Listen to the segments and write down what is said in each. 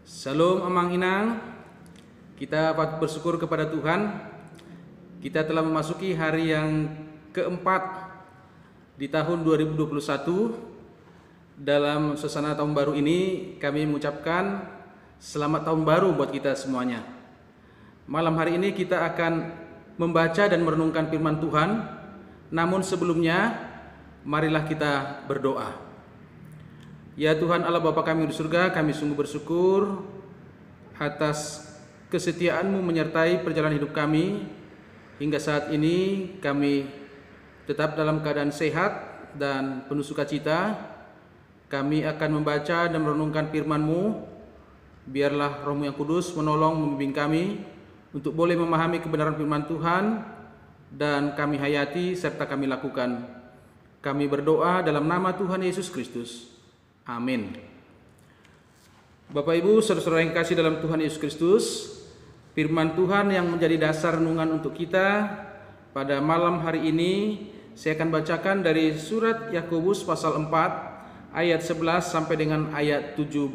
Salam Amang Inang. Kita patut bersyukur kepada Tuhan. Kita telah memasuki hari yang keempat di tahun 2021. Dalam suasana tahun baru ini kami mengucapkan selamat tahun baru buat kita semuanya. Malam hari ini kita akan membaca dan merenungkan firman Tuhan. Namun sebelumnya marilah kita berdoa. Ya Tuhan Allah Bapa kami di surga, kami sungguh bersyukur atas kesetiaan-Mu menyertai perjalanan hidup kami. Hingga saat ini kami tetap dalam keadaan sehat dan penuh sukacita. Kami akan membaca dan merenungkan firman-Mu. Biarlah Roh-Mu yang kudus menolong membimbing kami untuk boleh memahami kebenaran firman Tuhan dan kami hayati serta kami lakukan. Kami berdoa dalam nama Tuhan Yesus Kristus. Amin. Bapak Ibu, saudara-saudara yang kasih dalam Tuhan Yesus Kristus, firman Tuhan yang menjadi dasar renungan untuk kita pada malam hari ini, saya akan bacakan dari surat Yakobus pasal 4 ayat 11 sampai dengan ayat 17.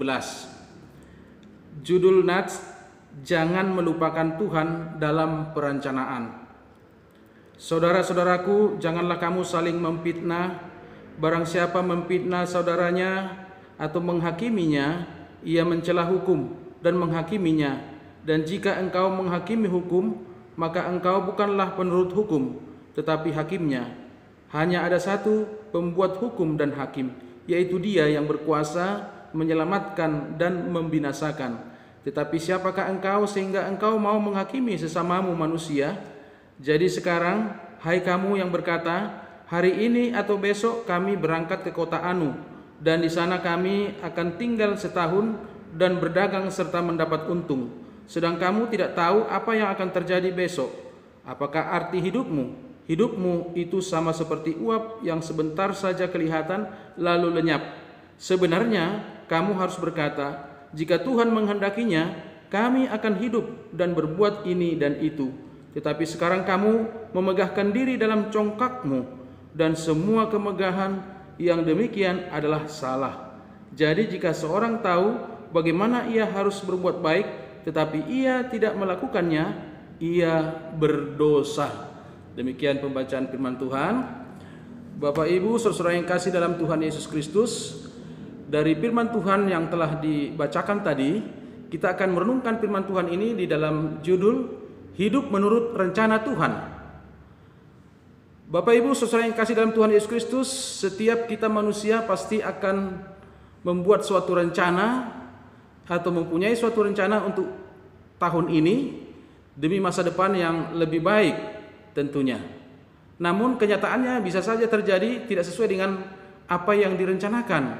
Judul nats, jangan melupakan Tuhan dalam perencanaan. Saudara-saudaraku, janganlah kamu saling memfitnah. Barang siapa memfitnah saudaranya atau menghakiminya, ia mencela hukum dan menghakiminya. Dan jika engkau menghakimi hukum, maka engkau bukanlah penurut hukum, tetapi hakimnya. Hanya ada satu pembuat hukum dan hakim, yaitu Dia yang berkuasa menyelamatkan dan membinasakan. Tetapi siapakah engkau sehingga engkau mau menghakimi sesamamu manusia? Jadi sekarang, hai kamu yang berkata, hari ini atau besok kami berangkat ke kota Anu, dan di sana kami akan tinggal setahun dan berdagang serta mendapat untung. Sedang kamu tidak tahu apa yang akan terjadi besok. Apakah arti hidupmu? Hidupmu itu sama seperti uap yang sebentar saja kelihatan lalu lenyap. Sebenarnya kamu harus berkata, jika Tuhan menghendakinya, kami akan hidup dan berbuat ini dan itu. Tetapi sekarang kamu memegahkan diri dalam congkakmu, dan semua kemegahan yang demikian adalah salah. Jadi jika seorang tahu bagaimana ia harus berbuat baik, tetapi ia tidak melakukannya, ia berdosa. Demikian pembacaan firman Tuhan. Bapak Ibu, saudara yang kasih dalam Tuhan Yesus Kristus, dari firman Tuhan yang telah dibacakan tadi, kita akan merenungkan firman Tuhan ini di dalam judul Hidup Menurut Rencana Tuhan. Bapak Ibu, saudara yang kasih dalam Tuhan Yesus Kristus, setiap kita manusia pasti akan membuat suatu rencana atau mempunyai suatu rencana untuk tahun ini demi masa depan yang lebih baik tentunya. Namun kenyataannya bisa saja terjadi tidak sesuai dengan apa yang direncanakan.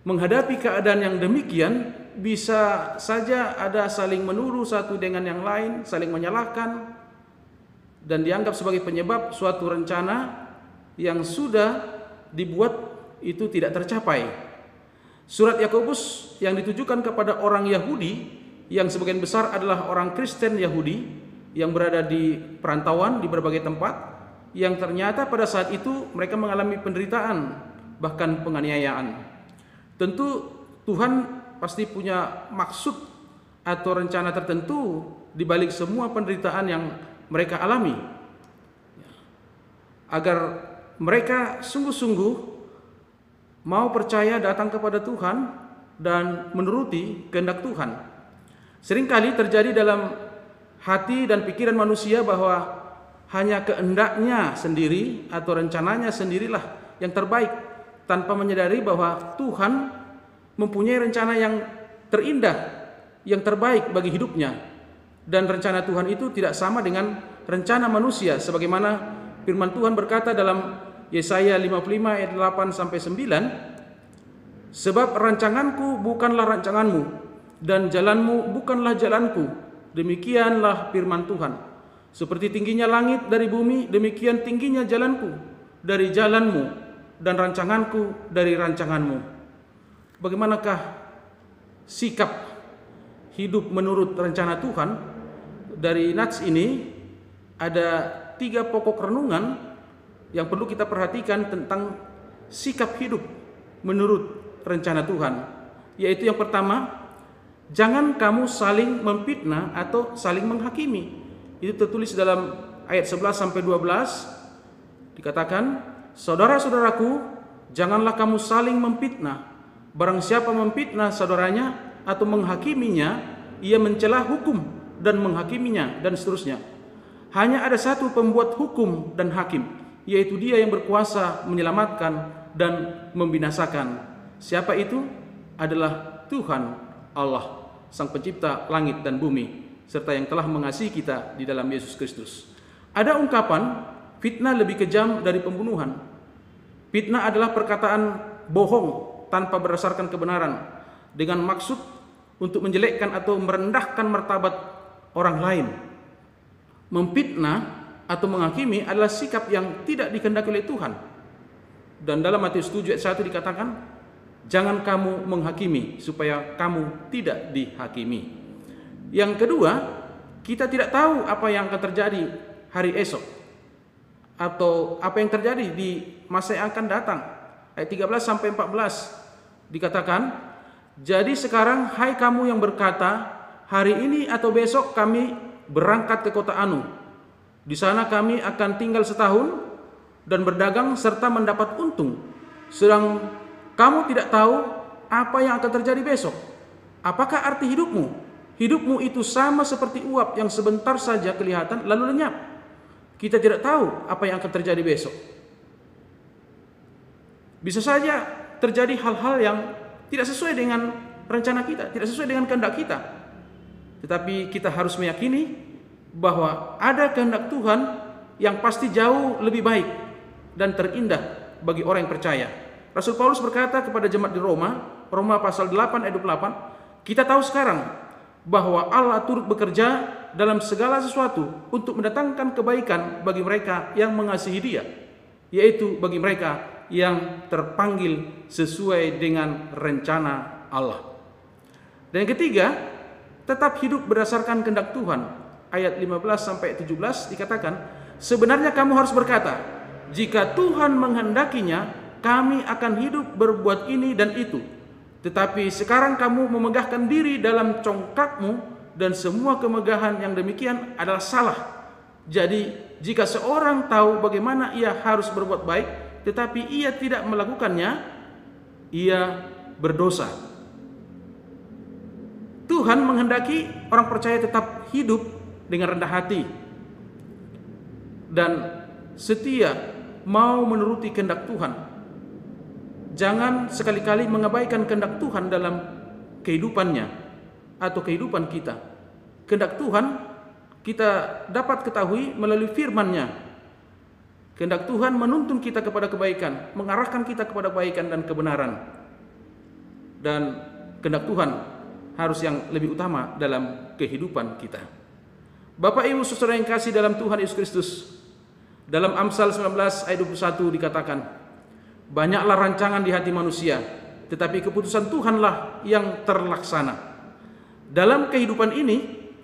Menghadapi keadaan yang demikian, bisa saja ada saling menuduh satu dengan yang lain, saling menyalahkan, dan dianggap sebagai penyebab suatu rencana yang sudah dibuat itu tidak tercapai. Surat Yakobus yang ditujukan kepada orang Yahudi yang sebagian besar adalah orang Kristen Yahudi yang berada di perantauan di berbagai tempat, yang ternyata pada saat itu mereka mengalami penderitaan bahkan penganiayaan. Tentu Tuhan pasti punya maksud atau rencana tertentu di balik semua penderitaan yang mereka alami, agar mereka sungguh-sungguh mau percaya datang kepada Tuhan dan menuruti kehendak Tuhan. Seringkali terjadi dalam hati dan pikiran manusia bahwa hanya kehendaknya sendiri atau rencananya sendirilah yang terbaik, tanpa menyadari bahwa Tuhan mempunyai rencana yang terindah, yang terbaik bagi hidupnya. Dan rencana Tuhan itu tidak sama dengan rencana manusia, sebagaimana firman Tuhan berkata dalam Yesaya 55 ayat 8 sampai 9, sebab rancanganku bukanlah rancanganmu dan jalanmu bukanlah jalanku, demikianlah firman Tuhan. Seperti tingginya langit dari bumi, demikian tingginya jalanku dari jalanmu dan rancanganku dari rancanganmu. Bagaimanakah sikap hidup menurut rencana Tuhan? Dari nats ini ada 3 pokok renungan yang perlu kita perhatikan tentang sikap hidup menurut rencana Tuhan. Yaitu yang pertama, jangan kamu saling memfitnah atau saling menghakimi. Itu tertulis dalam ayat 11 sampai 12, dikatakan, saudara-saudaraku, janganlah kamu saling memfitnah. Barang siapa memfitnah saudaranya atau menghakiminya, ia mencela hukum dan menghakiminya, dan seterusnya. Hanya ada satu pembuat hukum dan hakim, yaitu Dia yang berkuasa menyelamatkan dan membinasakan. Siapa itu? Adalah Tuhan Allah, Sang Pencipta langit dan bumi, serta yang telah mengasihi kita di dalam Yesus Kristus. Ada ungkapan, fitnah lebih kejam dari pembunuhan. Fitnah adalah perkataan bohong tanpa berdasarkan kebenaran, dengan maksud untuk menjelekkan atau merendahkan martabat orang lain. Memfitnah atau menghakimi adalah sikap yang tidak dikehendaki oleh Tuhan. Dan dalam Matius 7 ayat 1 dikatakan, jangan kamu menghakimi supaya kamu tidak dihakimi. Yang kedua, kita tidak tahu apa yang akan terjadi hari esok, atau apa yang terjadi di masa yang akan datang. Ayat 13 sampai 14 dikatakan, jadi sekarang hai kamu yang berkata, hari ini atau besok kami berangkat ke kota Anu. Di sana kami akan tinggal setahun dan berdagang serta mendapat untung. Sedang kamu tidak tahu apa yang akan terjadi besok. Apakah arti hidupmu? Hidupmu itu sama seperti uap yang sebentar saja kelihatan lalu lenyap. Kita tidak tahu apa yang akan terjadi besok. Bisa saja terjadi hal-hal yang tidak sesuai dengan rencana kita, tidak sesuai dengan kehendak kita. Tetapi kita harus meyakini bahwa ada kehendak Tuhan yang pasti jauh lebih baik dan terindah bagi orang yang percaya. Rasul Paulus berkata kepada jemaat di Roma, Roma pasal 8 ayat 28, kita tahu sekarang bahwa Allah turut bekerja dalam segala sesuatu untuk mendatangkan kebaikan bagi mereka yang mengasihi Dia, yaitu bagi mereka yang terpanggil sesuai dengan rencana Allah. Dan yang ketiga, tetap hidup berdasarkan kehendak Tuhan. Ayat 15 sampai 17 dikatakan, sebenarnya kamu harus berkata, jika Tuhan menghendakinya, kami akan hidup berbuat ini dan itu. Tetapi sekarang kamu memegahkan diri dalam congkakmu, dan semua kemegahan yang demikian adalah salah. Jadi jika seorang tahu bagaimana ia harus berbuat baik, tetapi ia tidak melakukannya, ia berdosa. Tuhan menghendaki orang percaya tetap hidup dengan rendah hati dan setia, mau menuruti kehendak Tuhan. Jangan sekali-kali mengabaikan kehendak Tuhan dalam kehidupannya atau kehidupan kita. Kehendak Tuhan kita dapat ketahui melalui firman-Nya. Kehendak Tuhan menuntun kita kepada kebaikan, mengarahkan kita kepada kebaikan dan kebenaran. Dan kehendak Tuhan harus yang lebih utama dalam kehidupan kita. Bapak Ibu saudara yang kasih dalam Tuhan Yesus Kristus, dalam Amsal 19 ayat 21 dikatakan, banyaklah rancangan di hati manusia, tetapi keputusan Tuhanlah yang terlaksana. Dalam kehidupan ini,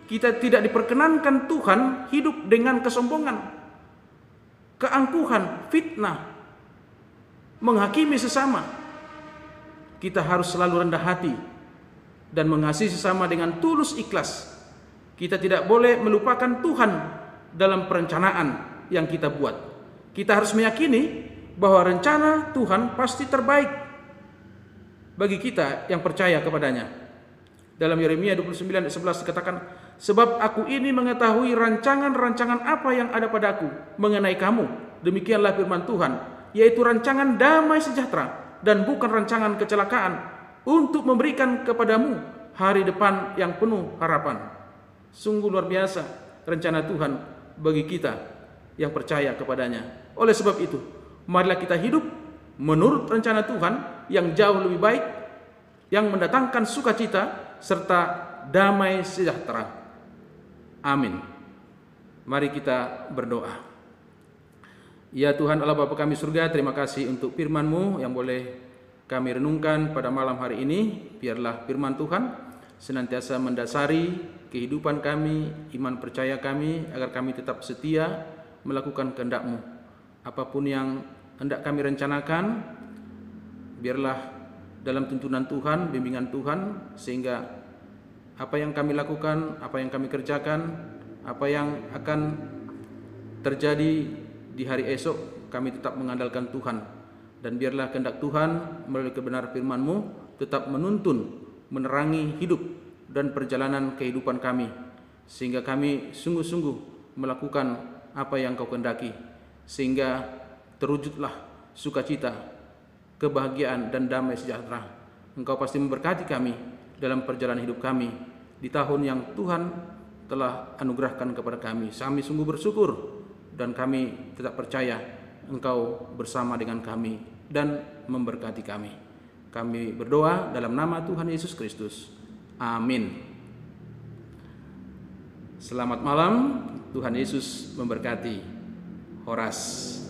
kita tidak diperkenankan Tuhan hidup dengan kesombongan, keangkuhan, fitnah, menghakimi sesama. Kita harus selalu rendah hati dan mengasihi sesama dengan tulus ikhlas. Kita tidak boleh melupakan Tuhan dalam perencanaan yang kita buat. Kita harus meyakini bahwa rencana Tuhan pasti terbaik bagi kita yang percaya kepadanya. Dalam Yeremia 29 ayat 11 dikatakan, sebab aku ini mengetahui rancangan-rancangan apa yang ada padaku mengenai kamu. Demikianlah firman Tuhan, yaitu rancangan damai sejahtera dan bukan rancangan kecelakaan, untuk memberikan kepadamu hari depan yang penuh harapan. Sungguh luar biasa rencana Tuhan bagi kita yang percaya kepadanya. Oleh sebab itu, marilah kita hidup menurut rencana Tuhan yang jauh lebih baik, yang mendatangkan sukacita serta damai sejahtera. Amin. Mari kita berdoa. Ya Tuhan Allah Bapa kami surga, terima kasih untuk firman-Mu yang boleh kami renungkan pada malam hari ini. Biarlah firman Tuhan senantiasa mendasari kehidupan kami, iman percaya kami, agar kami tetap setia melakukan kehendak-Mu. Apapun yang hendak kami rencanakan, biarlah dalam tuntunan Tuhan, bimbingan Tuhan, sehingga apa yang kami lakukan, apa yang kami kerjakan, apa yang akan terjadi di hari esok, kami tetap mengandalkan Tuhan. Dan biarlah kehendak Tuhan melalui kebenaran firman-Mu tetap menuntun, menerangi hidup dan perjalanan kehidupan kami, sehingga kami sungguh-sungguh melakukan apa yang Kau kehendaki, sehingga terwujudlah sukacita, kebahagiaan dan damai sejahtera. Engkau pasti memberkati kami dalam perjalanan hidup kami di tahun yang Tuhan telah anugerahkan kepada kami. Kami sungguh bersyukur dan kami tetap percaya Engkau bersama dengan kami dan memberkati kami. Kami berdoa dalam nama Tuhan Yesus Kristus. Amin. Selamat malam, Tuhan Yesus memberkati. Horas.